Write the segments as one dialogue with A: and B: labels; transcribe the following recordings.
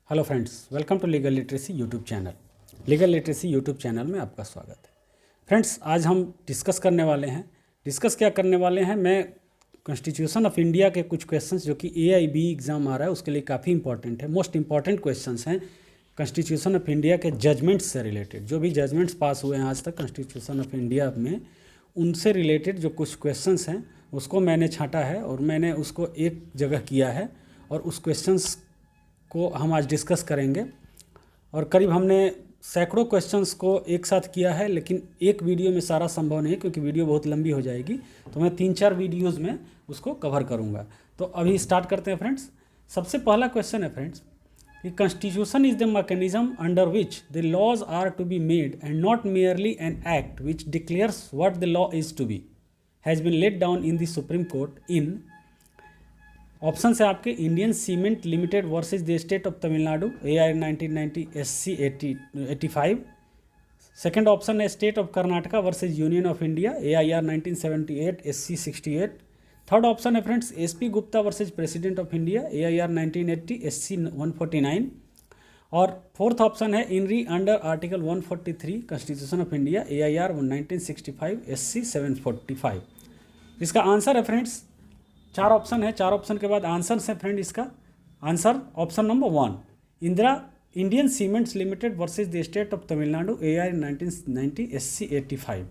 A: Hello friends, welcome to legal literacy YouTube channel. Legal literacy YouTube channel में आपका स्वागत है। फ्रेंड्स, आज हम डिस्कस क्या करने वाले हैं, मैं कॉन्स्टिट्यूशन ऑफ इंडिया के कुछ क्वेश्चंस जो कि AIB एग्ज़ाम आ रहा है उसके लिए काफ़ी इंपॉर्टेंट है, मोस्ट इंपॉर्टेंट क्वेश्चंस हैं कॉन्स्टिट्यूशन ऑफ इंडिया के जजमेंट्स से रिलेटेड। जो भी जजमेंट्स पास हुए हैं आज तक कॉन्स्टिट्यूशन ऑफ इंडिया में, उनसे रिलेटेड जो कुछ क्वेश्चंस हैं उसको मैंने छांटा है और मैंने उसको एक जगह किया है और उस क्वेश्चंस को हम आज डिस्कस करेंगे। और करीब हमने सैकड़ों क्वेश्चंस को एक साथ किया है, लेकिन एक वीडियो में सारा संभव नहीं क्योंकि वीडियो बहुत लंबी हो जाएगी, तो मैं 3-4 वीडियोज़ में उसको कवर करूँगा। तो अभी स्टार्ट करते हैं फ्रेंड्स। सबसे पहला क्वेश्चन है फ्रेंड्स कि constitution is the mechanism under which the laws are to be made and not merely an act which declares what the law is to be has been laid down in the supreme court in. Option है आपके Indian cement limited versus the state of Tamil Nadu AIR 1990 SC 85। Second option है state of Karnataka versus union of India AIR 1978 SC 68। Third option है friends SP Gupta versus president of India AIR 1980 SC 149। और fourth option है in re under article 143 constitution of India AIR 1965 SC 745। इसका answer है friends, चार option है, चार option के बाद आंसर है फ्रेंड। इसका answer option number 1 Indian cements limited versus the state of Tamil Nadu AIR 1990 SC 85।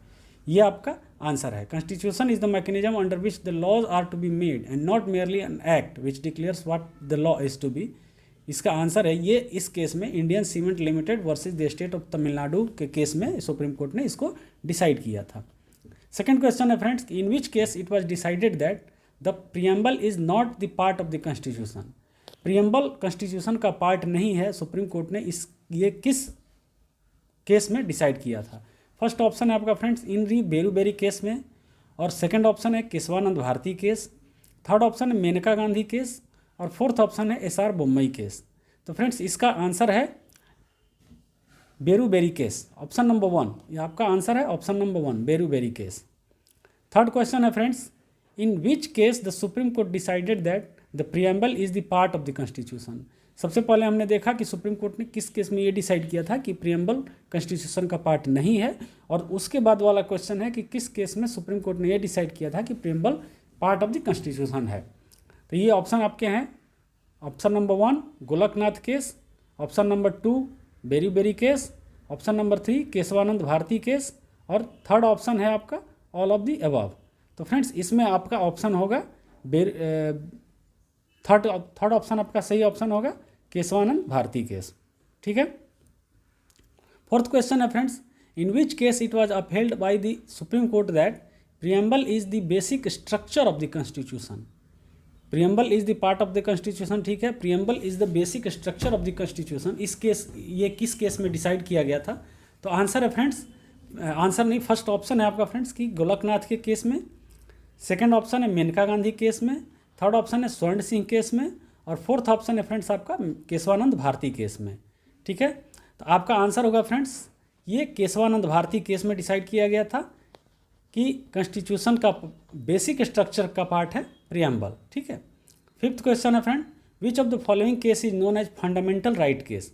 A: ये आपका आंसर है। Constitution is the mechanism under which the laws are to be made and not merely an act which declares what the law is to be. इसका answer है ये, इस case में Indian cement limited versus the state of Tamil Nadu के case में supreme court ने इसको decide किया था। सेकेंड क्वेश्चन है friends, in which case it was decided that the preamble is not the part of the constitution. Preamble constitution का part नहीं है, सुप्रीम कोर्ट ने ये किस केस में डिसाइड किया था। फर्स्ट ऑप्शन है आपका फ्रेंड्स इन री बेरूबेरी केस में, और सेकंड ऑप्शन है Keshavananda Bharati case, third option है मेनका गांधी केस, और फोर्थ ऑप्शन है SR बोम्मई केस। तो फ्रेंड्स इसका आंसर है बेरूबेरी केस, ऑप्शन नंबर 1। ये आपका आंसर है option number 1, Berubari case. Third question है friends, in which case the supreme court decided that the preamble is the part of the constitution. सबसे पहले हमने देखा कि सुप्रीम कोर्ट ने किस केस में ये डिसाइड किया था कि प्रियम्बल कॉन्स्टिट्यूशन का पार्ट नहीं है, और उसके बाद वाला क्वेश्चन है कि किस केस में सुप्रीम कोर्ट ने ये डिसाइड किया था कि preamble part of the constitution है। तो ये ऑप्शन आपके हैं, option number 1 Golaknath case, option number 2 Berubari case, option number 3 Kesavananda Bharati case, और थर्ड ऑप्शन है आपका ऑल ऑफ द अबव। तो फ्रेंड्स इसमें आपका ऑप्शन होगा थर्ड ऑप्शन आपका सही ऑप्शन होगा केशवानंद भारती केस। ठीक है। फोर्थ क्वेश्चन है friends, in which case it was upheld bye the supreme court that preamble is the basic structure of the constitution. Preamble is the part of the constitution, ठीक है, preamble is the basic structure of the constitution. इस case ये किस case में decide किया गया था। तो आंसर है फ्रेंड्स, आंसर नहीं, फर्स्ट ऑप्शन है आपका फ्रेंड्स कि गोलकनाथ के केस में, सेकंड ऑप्शन है मेनका गांधी केस में, थर्ड ऑप्शन है स्वर्ण सिंह केस में, और फोर्थ ऑप्शन है फ्रेंड्स आपका केशवानंद भारती केस में। ठीक है। तो आपका आंसर होगा फ्रेंड्स ये केशवानंद भारती केस में डिसाइड किया गया था कि कॉन्स्टिट्यूशन का बेसिक स्ट्रक्चर का पार्ट है प्रियम्बल। ठीक है। फिफ्थ क्वेश्चन है friend, which of the following case is known as fundamental right case.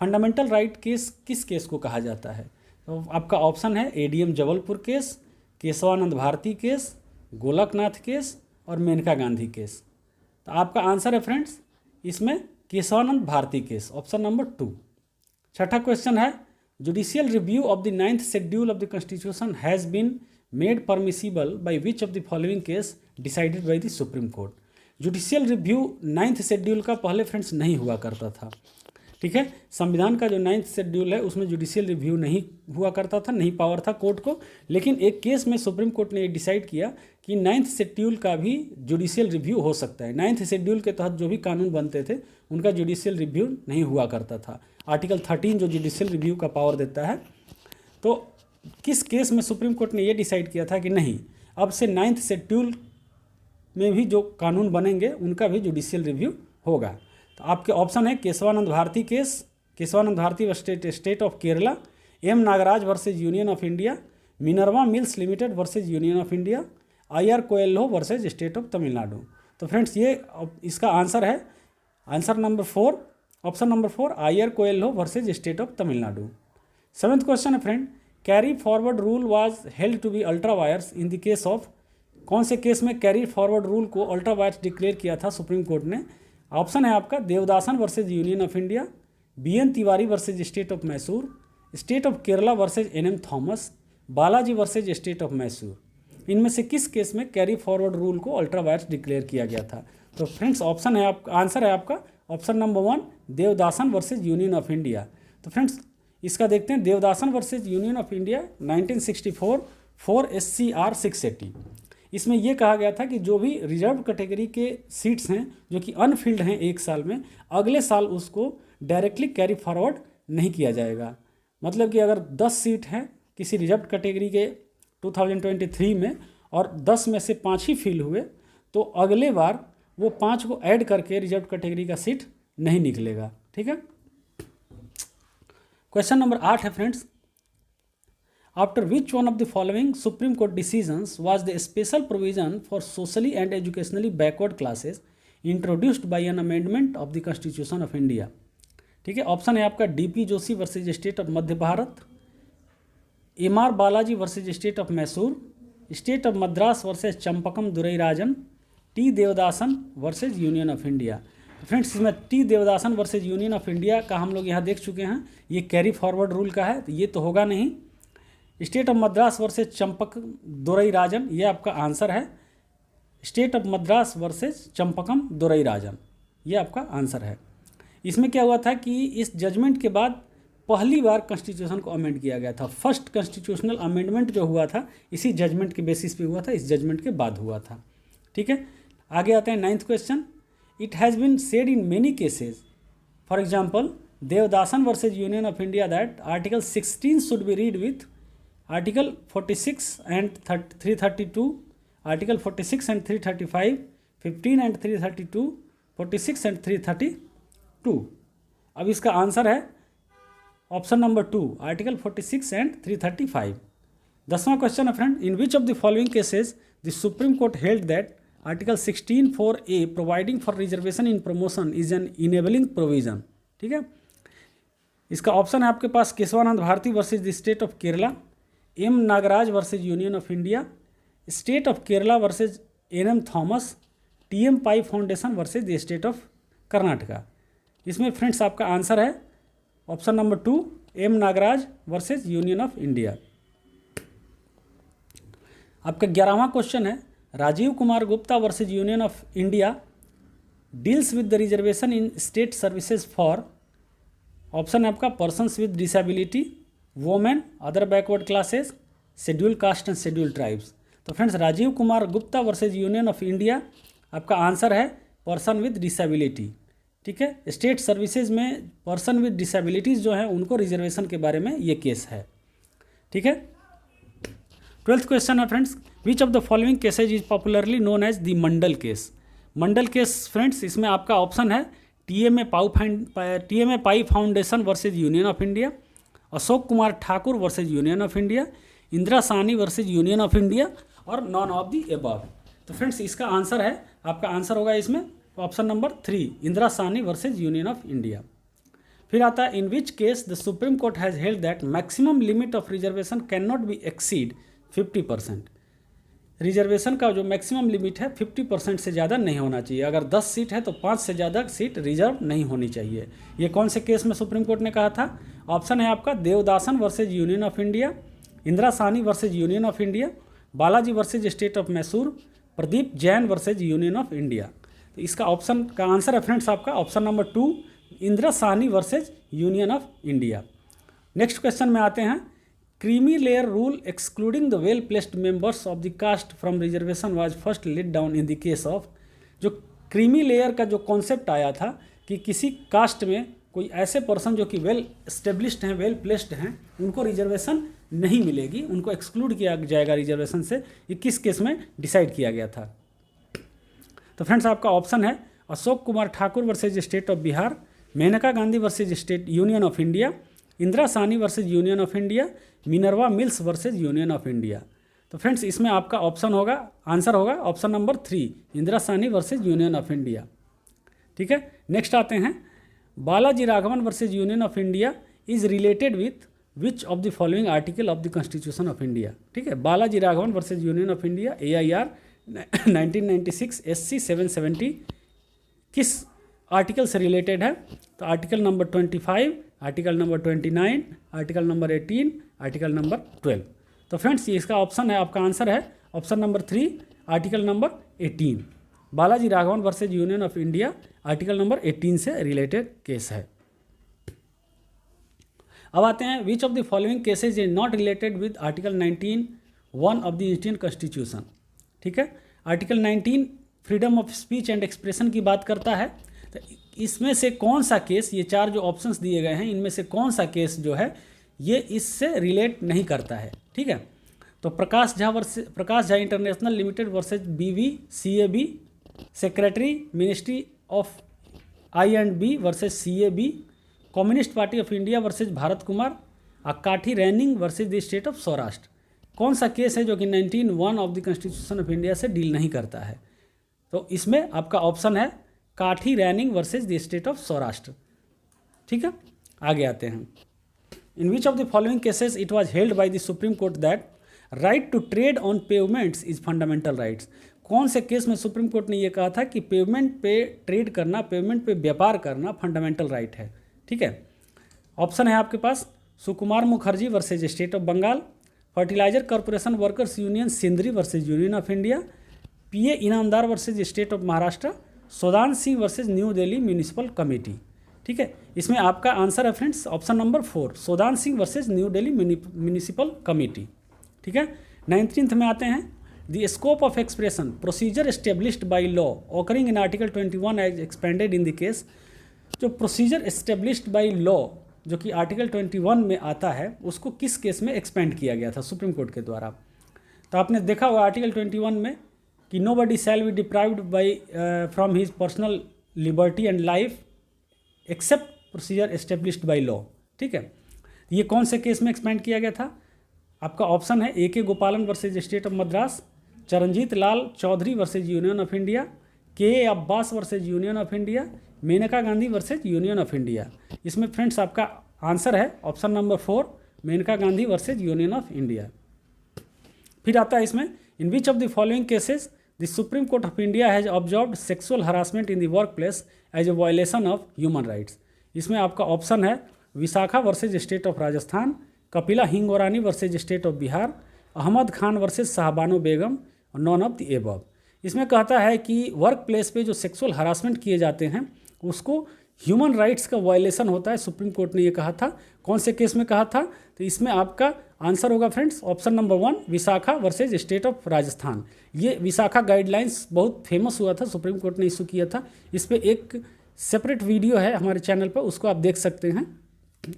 A: Fundamental right case किस केस को कहा जाता है। तो आपका ऑप्शन है ADM Jabalpur case, Keshavananda Bharati case, Golaknath case, और मेनका गांधी केस। तो आपका आंसर है फ्रेंड्स इसमें Keshavananda Bharati case, option number 2। छठा क्वेश्चन है, judicial review of the 9th schedule of the constitution has been made permissible by which of the following case decided by the supreme court. Judicial review 9th schedule का पहले friends नहीं हुआ करता था। ठीक है। संविधान का जो 9th शेड्यूल है उसमें जुडिशियल रिव्यू नहीं हुआ करता था, नहीं पावर था कोर्ट को, लेकिन एक केस में सुप्रीम कोर्ट ने डिसाइड किया कि 9th शेड्यूल का भी जुडिशियल रिव्यू हो सकता है। 9th शेड्यूल के तहत जो भी कानून बनते थे उनका जुडिशियल रिव्यू नहीं हुआ करता था। आर्टिकल 13 जो जुडिशियल रिव्यू का पावर देता है, तो किस केस में सुप्रीम कोर्ट ने ये डिसाइड किया था कि नहीं, अब से 9th शेड्यूल में भी जो कानून बनेंगे उनका भी जुडिशियल रिव्यू होगा। तो आपके ऑप्शन है Keshavananda Bharati case, Keshavananda Bharati state of Kerala, M Nagaraj versus union of India, Minerva Mills limited versus union of India, IR Coelho versus state of Tamil Nadu. तो फ्रेंड्स ये इसका आंसर है answer number 4, option number 4 IR Coelho versus state of Tamil Nadu. 7th question है friend, carry forward rule was held to be ultra vires in the case of, कौन से केस में carry forward rule को अल्ट्रा वायर्स डिक्लेयर किया था supreme court ने? Option है आपका Devadasan versus union of India, BN Tiwari versus state of Mysore, state of Kerala versus NM Thomas, Balaji versus state of Mysore. इनमें से किस केस में कैरी फॉरवर्ड रूल को अल्ट्रा वायर्स डिक्लेयर किया गया था? तो फ्रेंड्स ऑप्शन है आपका, आंसर है आपका option number 1 Devadasan versus union of India. तो फ्रेंड्स इसका देखते हैं, Devadasan versus union of India 1964 4 SCR 680। इसमें यह कहा गया था कि जो भी रिजर्व कैटेगरी के सीट्स हैं जो कि अनफिल्ड हैं एक साल में, अगले साल उसको डायरेक्टली कैरी फॉरवर्ड नहीं किया जाएगा। मतलब कि अगर 10 सीट हैं किसी रिजर्व कैटेगरी के 2023 में और 10 में से 5 ही फिल हुए, तो अगले बार वो 5 को ऐड करके रिजर्व कैटेगरी का सीट नहीं निकलेगा। ठीक है। क्वेश्चन नंबर 8 है friends, after which one of the following supreme court decisions was the special provision for socially and educationally backward classes introduced by an amendment of the constitution of India? ठीक है। Option है आपका DP Joshi versus state of Madhya Bharat, MR Balaji versus state of Mysore, state of Madras versus Champakam Dorairajan, T Devadasan versus union of India. Friends इसमें T Devadasan versus union of India का हम लोग यहाँ देख चुके हैं, ये कैरी फॉरवर्ड रूल का है, तो ये तो होगा नहीं। State of Madras versus Champak Dorairajan, ये आपका आंसर है। State of Madras versus Champakam Dorairajan, ये आपका आंसर है। इसमें क्या हुआ था कि इस जजमेंट के बाद पहली बार कॉन्स्टिट्यूशन को अमेंड किया गया था। फर्स्ट कॉन्स्टिट्यूशनल अमेंडमेंट जो हुआ था इसी जजमेंट के बेसिस पे हुआ था, इस जजमेंट के बाद हुआ था। ठीक है। आगे आते हैं 9th question, it has been said in many cases, for example Devadasan versus union of India that article 16 should be read with article 46 and 332, article 46 and 335, 15 and 332, 46 and 332। अब इसका आंसर है ऑप्शन नंबर 2 आर्टिकल 46 एंड 335। 10वां question है friend, in which of the following cases the supreme court held that article 16(4)A providing for reservation in promotion is an enabling provision? ठीक है। इसका option है आपके पास Kesavananda Bharati versus the state of Kerala, M Nagaraj versus union of India, state of Kerala versus NM Thomas, TM Pai foundation versus the state of Karnataka. इसमें friends आपका answer है option number 2 M Nagaraj versus union of India. आपका 11वां क्वेश्चन है, Rajeev Kumar Gupta versus union of India deals with the reservation in state services for, option है आपका persons with disability, women, other backward classes, schedule caste and schedule tribes. तो friends Rajeev Kumar Gupta versus union of India आपका answer है person with disability. ठीक है। State services में person with disabilities जो है उनको रिजर्वेशन के बारे में ये केस है। ठीक है। 12th क्वेश्चन है friends, which of the following cases is popularly known as the Mandal case? Mandal case friends इसमें आपका ऑप्शन है TMA Pai foundation versus union of India, Ashok Kumar Thakur versus union of India, Indira Sawhney versus union of India और none of the above. तो friends इसका answer है, आपका answer होगा इसमें option number 3 Indira Sawhney versus union of India. फिर आता है, इन which case the supreme court has held that maximum limit of reservation can not be exceed 50%। Reservation का जो मैक्सिमम लिमिट है 50% से ज़्यादा नहीं होना चाहिए। अगर 10 सीट है तो 5 से ज़्यादा सीट रिजर्व नहीं होनी चाहिए। ये कौन से केस में सुप्रीम कोर्ट ने कहा था? ऑप्शन है आपका Devadasan versus union of India, Indira Sawhney versus union of India, Balaji versus state of Mysore, Pradeep Jain versus union of India. तो इसका ऑप्शन का आंसर है फ्रेंड्स आपका option number 2 Indira Sawhney versus union of India. Next question में आते हैं, creamy layer rule excluding the well placed members of the caste from reservation was first laid down in the case of, जो creamy layer का जो concept आया था कि किसी कास्ट में कोई ऐसे पर्सन जो कि वेल एस्टेब्लिश्ड हैं, वेल प्लेस्ड हैं, उनको रिजर्वेशन नहीं मिलेगी, उनको एक्सक्लूड किया जाएगा रिजर्वेशन से, ये किस केस में डिसाइड किया गया था? तो फ्रेंड्स आपका ऑप्शन है Ashok Kumar Thakur versus state of Bihar, Maneka Gandhi versus state union of India, Indira Sawhney versus union of India, Minerva Mills versus union of India. तो फ्रेंड्स इसमें आपका ऑप्शन होगा, आंसर होगा option number 3 Indira Sawhney versus union of India. ठीक है। नेक्स्ट आते हैं, Balaji Raghavan versus union of India is related with which of the following article of the constitution of India. ठीक है, Balaji Raghavan versus union of India AIR 1996 SC 770 किस article से related है? तो article number 25, article number 29, article number 18, article number 12। तो friends ये इसका option है, आपका आंसर है option number 3, article number 18। Balaji Raghavan versus union of India article number 18 से रिलेटेड केस है। अब आते हैं, which of the following cases is not related with article 19(1) ऑफ द इंडियन कॉन्स्टिट्यूशन। ठीक है, article 19 freedom of speech and expression की बात करता है। तो इसमें से कौन सा केस, ये 4 जो ऑप्शंस दिए गए हैं इनमें से कौन सा केस जो है ये इससे रिलेट नहीं करता है। ठीक है, तो Prakash Jha international limited versus BVCAB, secretary ministry of I&B versus CAB, communist party of India versus Bharat Kumar, अकाठी Raning versus the state of Saurashtra. कौन सा केस है जो कि 19(1) ऑफ द कॉन्स्टिट्यूशन ऑफ इंडिया से डील नहीं करता है? तो इसमें आपका ऑप्शन है Kathi Raning versus the state of Saurashtra. ठीक है, आगे आते हैं। In which of the following cases it was held by the supreme court that right to trade on pavements is fundamental rights. कौन से केस में सुप्रीम कोर्ट ने ये कहा था कि पेवमेंट पे ट्रेड करना, पेवमेंट पे व्यापार करना फंडामेंटल राइट है? ठीक है, ऑप्शन है आपके पास Sukumar Mukherjee versus state of Bengal, fertilizer corporation workers union Sindri versus union of India, PA Inamdar versus state of Maharashtra, Sodan Singh versus New Delhi municipal committee. ठीक है, इसमें आपका आंसर है friends option number 4, Sodan Singh versus New Delhi municipal committee. ठीक है, 19th में आते हैं, the scope of expression procedure established by law occurring in article 21 as expanded in the case. जो प्रोसीजर एस्टेब्लिश्ड बाई लॉ जो कि आर्टिकल 21 में आता है उसको किस केस में एक्सपेंड किया गया था सुप्रीम कोर्ट के द्वारा? तो आपने देखा होगा आर्टिकल 21 में कि nobody shall be deprived by from his personal liberty and life except procedure established by law. ठीक है, ये कौन से केस में एक्सपेंड किया गया था? आपका ऑप्शन है AK Gopalan versus state of Madras, Charanjit Lal Chaudhary versus union of India, KA Abbas versus union of India, Maneka Gandhi versus union of India. इसमें फ्रेंड्स आपका आंसर है option number 4, Maneka Gandhi versus union of India. फिर आता है इसमें, in which of the following cases the supreme court of India has observed sexual harassment in the work place as a violation of human rights. इसमें आपका option है Vishakha versus state of Rajasthan, Kapila Hingorani versus state of Bihar, Ahmed Khan versus Shah Bano Begum, और none of the above. इसमें कहता है कि work place पे जो सेक्सुअल हरासमेंट किए जाते हैं उसको ह्यूमन राइट्स का वायलेशन होता है, सुप्रीम कोर्ट ने ये कहा था। कौन से केस में कहा था? तो इसमें आपका आंसर होगा friends option number 1, Vishakha versus state of Rajasthan. ये विशाखा गाइडलाइंस बहुत फेमस हुआ था, सुप्रीम कोर्ट ने इशू किया था। इस पर एक सेपरेट वीडियो है हमारे चैनल पर, उसको आप देख सकते हैं,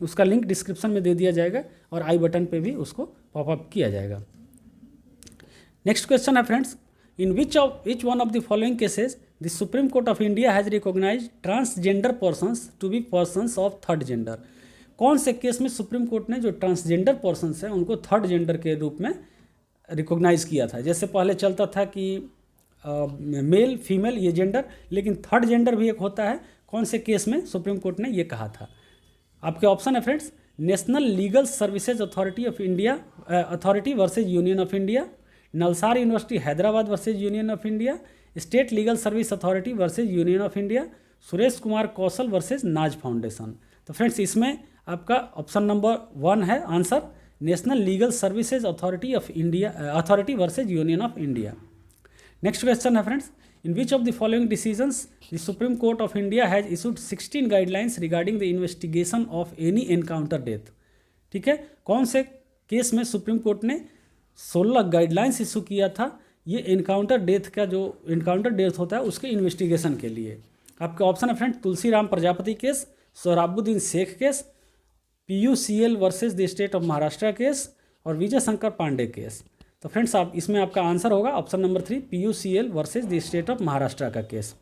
A: उसका लिंक डिस्क्रिप्शन में दे दिया जाएगा और आई बटन पे भी उसको पॉपअप किया जाएगा। नेक्स्ट क्वेश्चन है friends, in which one of the following cases the supreme court of India has recognised transgender persons to be persons of third gender. कौन से केस में सुप्रीम कोर्ट ने जो ट्रांसजेंडर पर्सन्स हैं उनको थर्ड जेंडर के रूप में रिकॉग्नाइज किया था? जैसे पहले चलता था कि मेल फीमेल ये जेंडर, लेकिन थर्ड जेंडर भी एक होता है। कौन से केस में सुप्रीम कोर्ट ने ये कहा था? आपके ऑप्शन है friends, national legal services authority of India authority versus union of India, NALSAR university Hyderabad versus union of India, state legal service authority versus union of India, Suresh Kumar Kaushal versus Naz foundation. तो फ्रेंड्स इसमें आपका option number 1 है answer, national legal services authority of India authority versus union of India. Next question है friends, in which of the following decisions the supreme court of India has issued 16 guidelines regarding the investigation of any encounter death. ठीक है, कौन से केस में supreme court ने 16 guidelines issue किया था ये एनकाउंटर डेथ का, जो एनकाउंटर डेथ होता है उसके इन्वेस्टिगेशन के लिए? आपके ऑप्शन है friend, Tulsiram Prajapati case, Sohrabuddin Sheikh case, PUCL versus the state of Maharashtra case, और विजय शंकर पांडे केस। तो फ्रेंड्स आप इसमें आपका आंसर होगा option number 3, PUCL versus the state of Maharashtra का केस।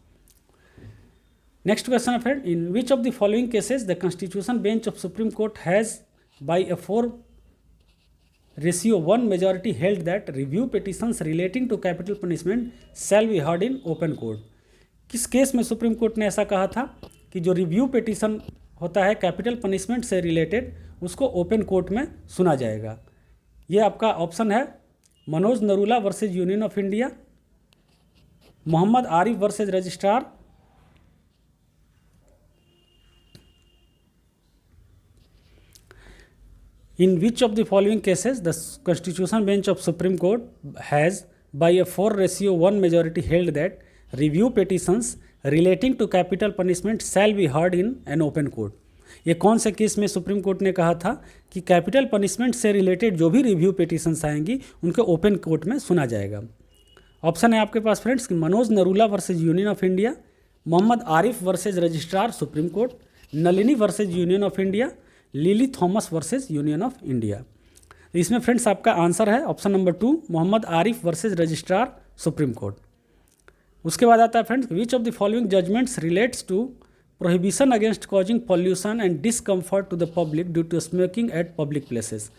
A: नेक्स्ट क्वेश्चन है friend, in which of the following cases the constitution bench of supreme court has by a 4:1 majority held that review petitions relating to capital punishment shall be heard in open court. किस case में supreme court ने ऐसा कहा था कि जो review petition होता है कैपिटल पनिशमेंट से रिलेटेड, उसको ओपन कोर्ट में सुना जाएगा। ये आपका ऑप्शन है Manoj Narula versus union of India, Mohammad Arif versus registrar, In which of the following cases the Constitutional Bench of Supreme Court has, by a 4:1 majority, held that review petitions relating to capital punishment shall be heard in an open court? ये कौन से केस में supreme court ने कहा था कि capital punishment से रिलेटेड जो भी रिव्यू पिटीशंस आएंगी उनके ओपन कोर्ट में सुना जाएगा? ऑप्शन है आपके पास फ्रेंड्स कि Manoj Narula versus union of India, Mohammad Arif versus registrar supreme court, Nalini versus union of India, Lily Thomas versus union of India. इसमें फ्रेंड्स आपका आंसर है option number 2 Mohammad Arif versus registrar supreme court. उसके बाद आता है friends which of the following judgments relates to prohibition against causing pollution and discomfort to the public due to smoking at public places.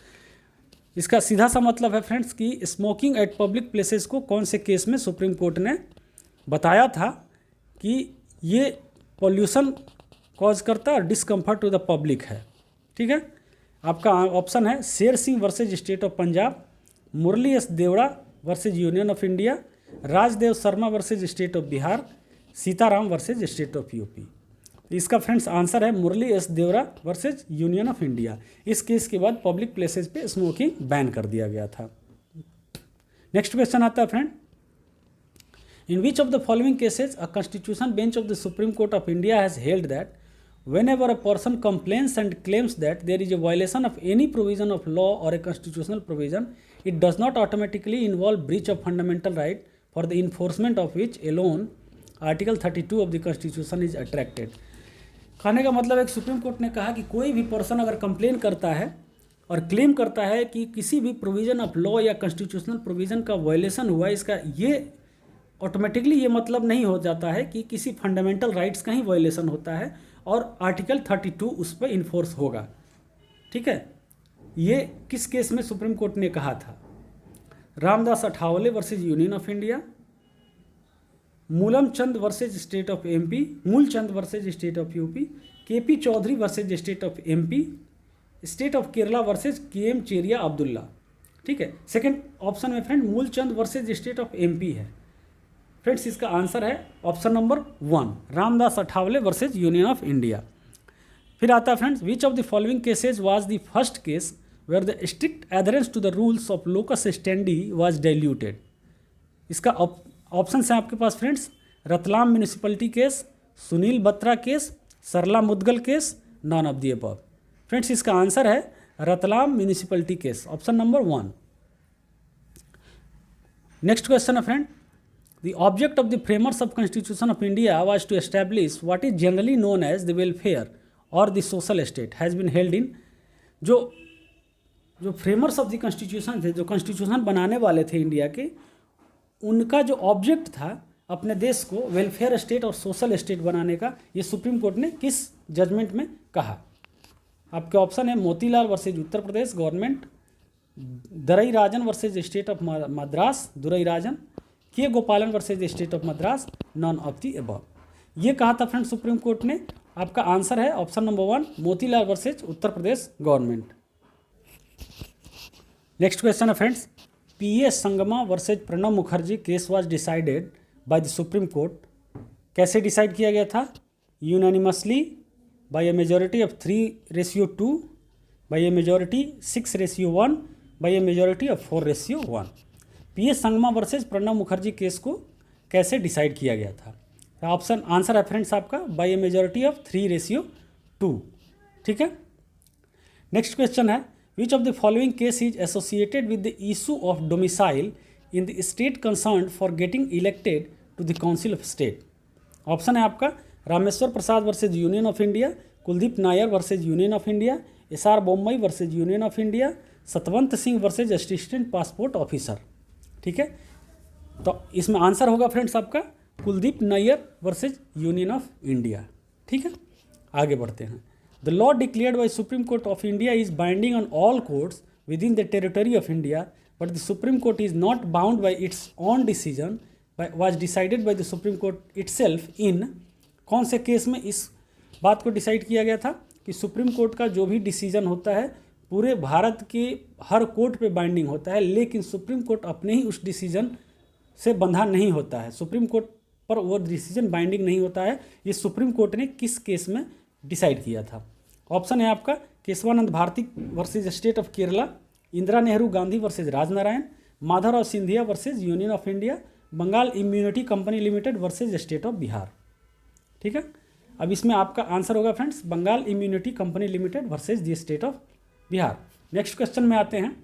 A: इसका सीधा सा मतलब है फ्रेंड्स कि स्मोकिंग एट पब्लिक प्लेसेस को कौन से केस में सुप्रीम कोर्ट ने बताया था कि ये पॉल्यूशन कॉज करता है और डिसकम्फर्ट टू द पब्लिक है। ठीक है, आपका ऑप्शन है Sher Singh versus state of Punjab, Murli S Deora versus union of India, Rajdev Sharma versus state of Bihar, Sitaram versus state of UP. इसका फ्रेंड्स आंसर है Murli S Deora versus union of India. इस केस के बाद पब्लिक प्लेसेस पे स्मोकिंग बैन कर दिया गया था। नेक्स्ट क्वेश्चन आता है friend, in which of the following cases a constitution bench of the supreme court of India has held that whenever a person complains and claims that there is a violation of any provision of law or a constitutional provision, it does not automatically involve breach of fundamental right for the enforcement of which alone Article 32 of the Constitution is attracted। कहने का मतलब एक supreme court ने कहा कि कोई भी person अगर कंप्लेन करता है और क्लेम करता है कि किसी भी प्रोविज़न ऑफ लॉ या कॉन्स्टिट्यूशनल प्रोविज़न का वायलेशन हुआ, इसका ये ऑटोमेटिकली ये मतलब नहीं हो जाता है कि किसी फंडामेंटल राइट्स का ही वायलेशन होता है और आर्टिकल 32 उस पर इन्फोर्स होगा। ठीक है, ये किस केस में सुप्रीम कोर्ट ने कहा था? Ramdas Athawale versus union of India, Moolchand versus state of MP, Moolchand versus state of UP, KP Chaudhary versus state of MP, state of Kerala versus KM Cheriya Abdulla. ठीक है, सेकंड ऑप्शन में friend Moolchand versus state of MP है। Friends इसका answer है option number 1 Ramdas Athawale versus union of India. फिर आता है friends which of the following cases was the first case where the strict adherence to the rules of locus standi was diluted. इसका option है आपके पास friends Ratlam municipality case, Sunil Batra case, Sarla Mudgal case, none of the above. Friends इसका answer है Ratlam municipality case, option number 1। Next question है friend, the object of the framers of Constitution of India was to establish what is generally known as the welfare or the social state has been held in। जो framers of the constitution थे, जो constitution बनाने वाले थे India के, उनका जो object था अपने देश को वेलफेयर स्टेट और सोशल स्टेट बनाने का, ये सुप्रीम कोर्ट ने किस जजमेंट में कहा? आपके ऑप्शन है Motilal versus Uttar Pradesh government, Durai Rajan versus state of Madras Durai Rajan, K Gopalan versus state of Madras, none of the above. ये कहा था फ्रेंड सुप्रीम कोर्ट ने। आपका आंसर है option number 1 Motilal versus Uttar Pradesh government. Next question है friends, PS Sangma versus Pranab Mukherjee case was decided by the supreme Court. कैसे decide किया गया था? Unanimously, by a majority of 3:2, by a majority 6:1, by a majority of 4:1। PS Sangma versus Pranab Mukherjee case को कैसे decide किया गया था? ऑप्शन आंसर है फ्रेंड्स आपका बाय ए मेजोरिटी ऑफ 3:2। ठीक है, नेक्स्ट क्वेश्चन है which of the following case is associated with the issue of domicile in the state concern for getting elected to the council of state. Option है आपका Rameshwar Prasad versus union of India, Kuldip Nayar versus union of India, SR Bommai versus union of India, Satwant Singh versus assistant passport officer. ठीक है, तो इसमें answer होगा friends आपका Kuldip Nayyar versus union of India. ठीक है, आगे बढ़ते हैं। The law declared by supreme court of India is binding on all courts with in the territory of India, but the supreme court is not bound by it's on decision was decided by the supreme court itself इन। कौन से केस में इस बात को decide किया गया था कि सुप्रीम कोर्ट का जो भी डिसीजन होता है पूरे भारत के हर कोर्ट पे बाइंडिंग होता है, लेकिन सुप्रीम कोर्ट अपने ही उस डिसीजन से बंधा नहीं होता है। सुप्रीम कोर्ट पर वो डिसीजन बाइंडिंग नहीं होता है। ये सुप्रीम कोर्ट ने किस केस में डिसाइड किया था? ऑप्शन है आपका Keshavananda Bharati versus state of Kerala, Indira Nehru Gandhi versus Rajnarain, Madhavrao Scindia versus union of India, Bengal Immunity Company Limited versus state of Bihar. ठीक है, अब इसमें आपका आंसर होगा friends Bengal Immunity Company Limited versus the state of Bihar. Next question में आते हैं।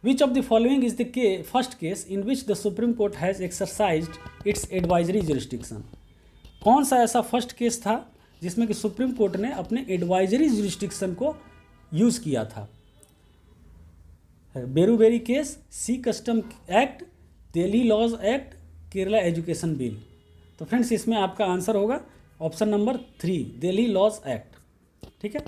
A: Which of the following is the first case in which the supreme court has exercised its advisory jurisdiction? कौन सा ऐसा फर्स्ट केस था जिसमें कि सुप्रीम कोर्ट ने अपने एडवाइजरी जुरिस्डिक्शन को यूज़ किया था? Berubari case, sea customs act, Delhi laws act, Kerala education bill. तो फ्रेंड्स इसमें आपका आंसर होगा option number 3, Delhi laws act. ठीक है।